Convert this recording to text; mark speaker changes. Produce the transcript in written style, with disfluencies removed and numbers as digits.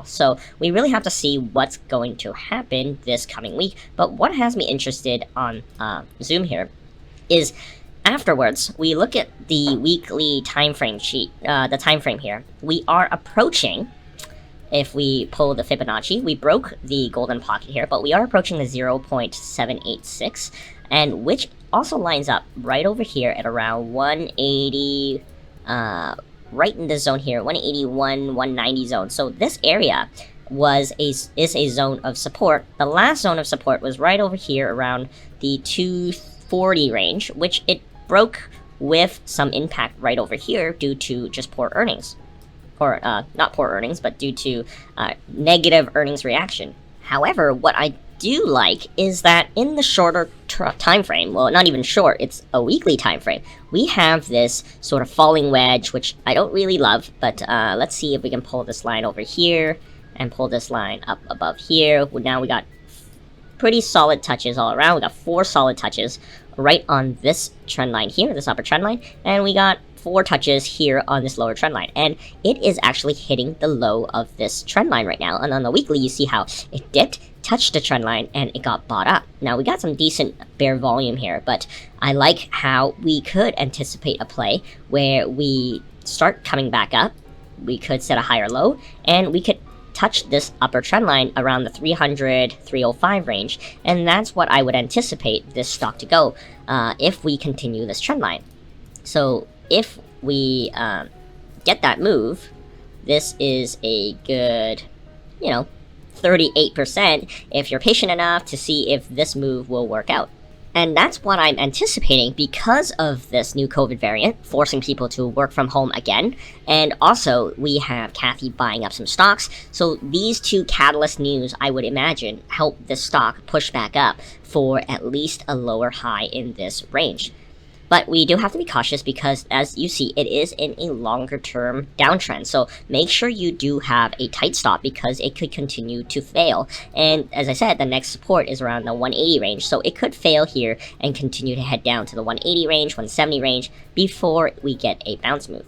Speaker 1: all. So we really have to see what's going to happen this coming week. But what has me interested on Zoom here is afterwards we look at the weekly time frame sheet, the time frame here. We are approaching, if we pull the Fibonacci, we broke the golden pocket here, but we are approaching the 0.786, and which also lines up right over here at around 180, right in this zone here, 181, 190 zone. So this area is a zone of support. The last zone of support was right over here around the 240 range, which it broke with some impact right over here due to just poor earnings. Or not poor earnings, but due to negative earnings reaction. However, what I do like is that in the shorter time frame, well, not even short, it's a weekly time frame, we have this sort of falling wedge, which I don't really love, but let's see if we can pull this line over here and pull this line up above here. Now we got pretty solid touches all around. We got 4 solid touches right on this trend line here, this upper trend line, and we got 4 touches here on this lower trend line, and it is actually hitting the low of this trend line right now. And on the weekly, you see how it dipped, touched the trend line, and it got bought up. Now we got some decent bear volume here, but I like how we could anticipate a play where we start coming back up. We could set a higher low, and we could touch this upper trend line around the 300, 305 range, and that's what I would anticipate this stock to go if we continue this trend line. So if we get that move, this is a good, 38% if you're patient enough to see if this move will work out. And that's what I'm anticipating because of this new COVID variant, forcing people to work from home again. And also, we have Kathy buying up some stocks. So these 2 catalyst news, I would imagine, help this stock push back up for at least a lower high in this range. But we do have to be cautious because, as you see, it is in a longer-term downtrend. So make sure you do have a tight stop because it could continue to fail. And as I said, the next support is around the 180 range. So it could fail here and continue to head down to the 180 range, 170 range before we get a bounce move.